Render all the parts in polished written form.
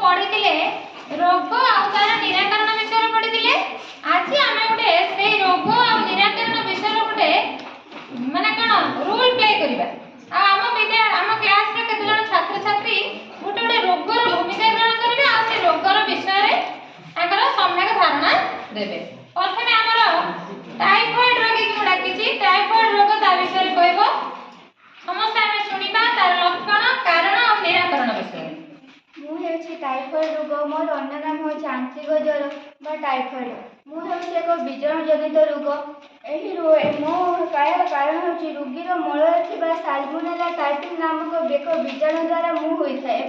पढ़ी रोग और तार निराकरण विषय पढ़ी आज आम गोटे से रोग और निराकरण विषय गोटे माने कौन रोल प्ले करवा आम क्लास रे केते जण छात्र छात्री गोटे गोटे रोगर भूमिका ग्रहण करेंगे और से रोगर विषय सम्यक धारणा देवे। प्रथम आमर टाइफॉइड रोगी को डाकी टाइफॉइड रोग ता विषय कहब समस्त आम शुणा तार लक्षण कारण और निराकरण विषय। मुझे टाइफॉइड रोग मोर अन्य नाम हूँ आंतरिक ज्वर बा टाइफॉइड। मुझे एक बीजाणु जनित रोग मो कारण हूँ रोगीर मल साल्मोनेला टाइफी नामक एक बीजाणु द्वारा होता है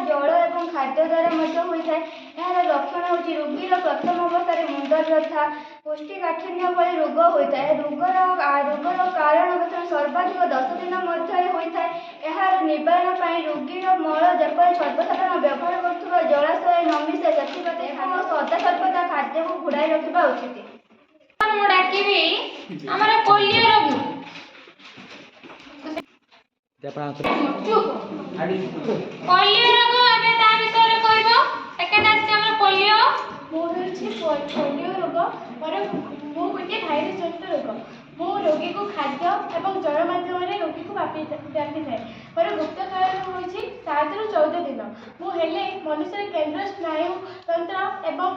जल और खाद्य द्वारा होता है। यार लक्षण हूँ रोगीर प्रथम अवस्था मुंड व्यथा कोष्ठकाठिन्य भली रोग होता है। रोगर कारण सर्वाधिक 10 दिन मध्य होता है। यार निवारण रोगीर मल जपर सर्वसाधारण व्यवहार कर जलाशय नमिशे से सदा सर्वदा खाद्य को घोड़ाई रखा उचित। पोलियो रोगी पोलियो रोग विषय कहब सेकेंड आम पोलियो पोलियो रोग मो गोटे भाइरस जनित रोग मो रोगी को खाद्य और जल मध्यम रोगी को व्यापी थाए मोर गुप्त कारण हूँ 7 ରୁ 14 दिन मुझे मनुष्य केन्द्र स्नायु तंत्र एवं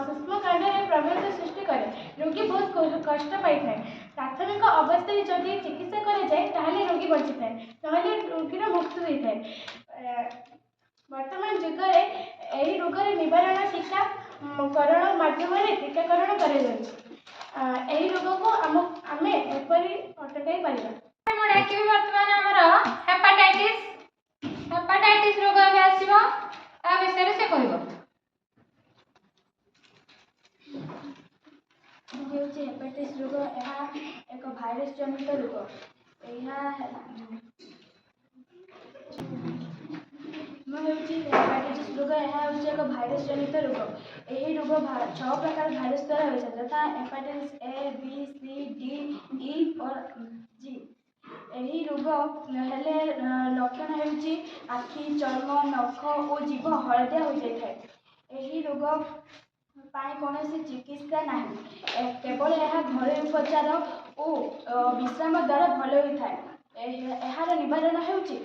सूक्ष्म कांड में प्रभाव सृष्टि करे रोगी बहुत कष्ट पाई थाए। प्राथमिक अवस्था जदि चिकित्सा कराए रोगी बची थाए ना रोगीर मृत्यु होता है। वर्तमान जुग में रोगर निवारण टीकाकरण माध्यम टीकाकरण कर रोग को आम एपरी अटकाई पार। वर्तमान आमर हेपाटाइटिस रोग आसो ता विषय से कहब हेपाटाइटिस रोग एक भाइरस जनित रोग हेपाटाइटिस रोग एक भाइरस जनित रोग यही रोग 6 प्रकार भाइरस द्वारा होता है यथा hepatitis A B C D E और जी। यही रोग हेले लक्षण होउची आखि चर्म नख और जीभ हलदिया हो जाए। यही रोग पाई कौन चिकित्सा ना केवल यह घरोई उपचार और विश्राम द्वारा भल होता है। यार निवारण होउची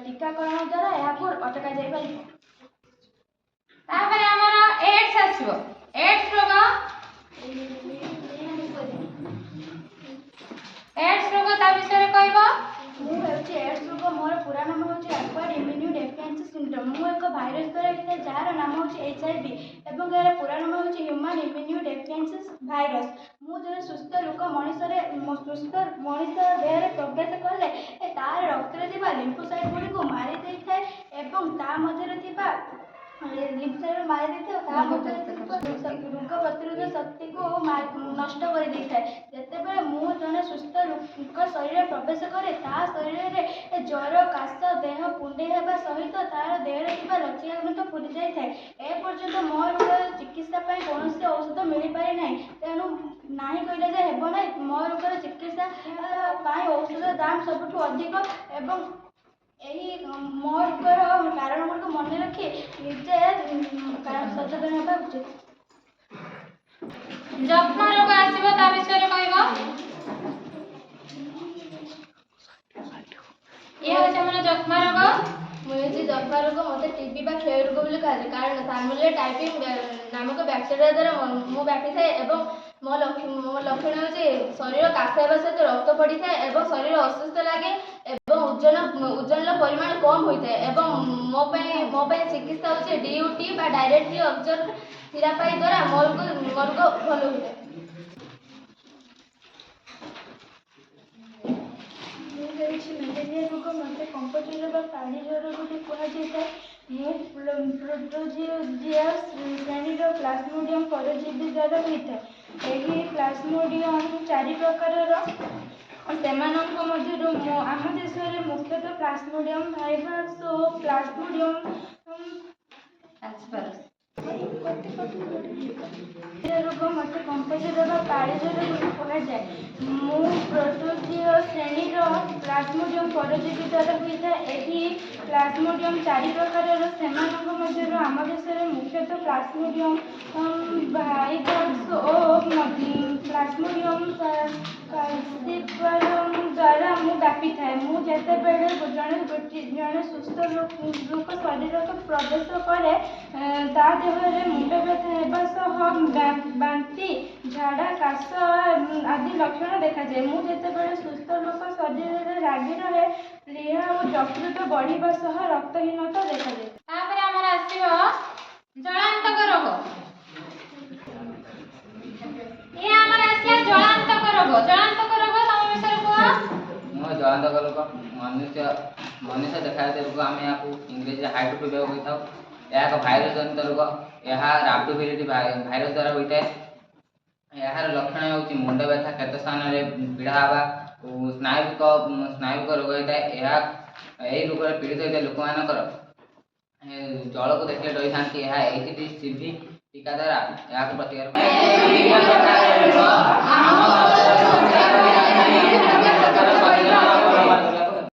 टीकाकरण द्वारा यह अटका जाई पारिबो। तापर हमर एड्स आसीबो एड्स रोग ता विषय कहब एड्स रोग मोर पूरा नाम हूँ एक्वायर्ड इम्यूनो डेफिशिएंसी सिंड्रोम मु एक भाइरस द्वारा होता जार नाम हूँ HIV एवं यार पूरा नाम हूँ ह्यूमन इम्यूनो डेफिशिएंसी भाइरस। मु जो सुस्थ लोक सुस्थ मनीष देह प्रवेश कले तार रक्त लिम्फोसाइट गुड़ी को मारी दे थाए लिम्फोसाइट मारी दे रोग प्रतिरोध शक्ति को नष्ट कर दे थाए। मु जड़े सुस्थ लोक शरीर प्रवेश करे ता शरीर में ज्वर काश देह कुंडे होगा सहित तार देह लचिका ग्रंथ फुली जाए। एपर्यंत मो रोग चिकित्सा कौन औषध मिल पारि ना तेणु ना कहले हेब ना मो रोगर चिकित्सा औषध दाम सबुठ अधिक एवं यही मो रोगर कारण गुड़ मन रखी निजे सचेतन होगा उचित। जक्ष्मा रोग आसीबो ता विषय कहब ये होचे हमर जक्ष्मा रोग। मुझे जक्ष्मा रोग मत टीबी बा क्षय रोग बोली कहा कारण साल्मोनेला टाइफी नामक बैक्टेरिया द्वारा मो व्यापी थाए एवं मो लक्षण होचे शरीर काश होगा सहित रक्त पड़ी थाए एवं शरीर अस्वस्थ लगे एवं ओजन परिमाण कम होता है एवं मो चिकित्सा होचे DUT बा डायरेक्टली ऑब्जर्व थेरापी द्वारा मोर को भल होता है। मेलेरिया रोग मत कंपटिर पानी ज्वर बोली कहुए प्रोटोजिया श्रेणी प्लाज्मोडियम परजीवी द्वारा होता है। यही प्लाज्मोडियम 4 प्रकार आम देश में मुख्यतः प्लाज्मोडियम वाइवाक्स और प्लाज्मोडियम रोग मत कंपटिर पानी ज्वर बोली कहुए मु प्रोटोजिया श्रेणी प्लाज्मोडियम परजीवी द्वारा होता है। यही प्लाज्मोडियम 4 प्रकार मध्य ଦେଶରେ ମୁଖ୍ୟତଃ ପ୍ଲାଜମୋଡ଼ିୟମ ଭାଇରସ୍ ଓ ପ୍ଲାଜମୋଡ଼ିୟମ ଦ୍ୱାରା ମୁଁ ବ୍ୟାପିଥାଏ। ମୁଁ ଯେତେବେଳେ ଜଣେ ସୁସ୍ଥ ଲୋକ ଶରୀରକୁ ପ୍ରବେଶ କରେ ତା ଦେହରେ ମୁଣ୍ଡ ବ୍ୟଥା ହେବା ସହ ବାନ୍ତି, ଝାଡ଼ା, କାଶ ଆଦି ଲକ୍ଷଣ ଦେଖାଯାଏ। ମୁଁ ଯେତେବେଳେ ସୁସ୍ଥ ଲୋକ ଶରୀରରେ ଲାଗି ରହେ ପ୍ଳୀହା ଓ ଯକୃତ ବଢ଼ିବା ସହ ରକ୍ତହୀନତା ଦେଖାଯାଏ। ତାପରେ ଆମର ଆସିବ ଜଳାନ୍ତକ ରୋଗ। ଇଏ ଆମର ଆସିଲା ଜଳାନ୍ତକ ରୋଗ। ଜଳାନ୍ତକ ରୋଗ ତମ ବିଷୟରେ କୁହ। ଜଳାନ୍ତକ ରୋଗ ମନୁଷ୍ୟ ଦେଖାଯାଉଥିବା ରୋଗ। ଆମେ ଏହାକୁ ଇଂରେଜୀରେ ହାଇଡ୍ରୋଫୋବିଆ କହିଥାଉ। ଏହା ଏକ ଭାଇରସ୍ ଜନିତ ରୋଗ। ଏହା ରାପ୍ଟୋଭିରିଡି ଭାଇରସ୍ ଦ୍ୱାରା ହୋଇଥାଏ। ଏହାର ଲକ୍ଷଣ ହେଉଛି ମୁଣ୍ଡ ବ୍ୟଥା, କ୍ଷତ ସ୍ଥାନରେ ପୀଡ଼ା ହେବା ଓ ସ୍ନାୟୁବିକ ରୋଗ ହୋଇଥାଏ। ଏହି ରୋଗରେ ପୀଡ଼ିତ ହୋଇଥିବା ଲୋକମାନଙ୍କର ଜଳକୁ ଦେଖିଲେ ଡରିଥାନ୍ତି। ଏହା HDCV ଟୀକା ଦ୍ୱାରା ଏହାକୁ ପ୍ରତିକାର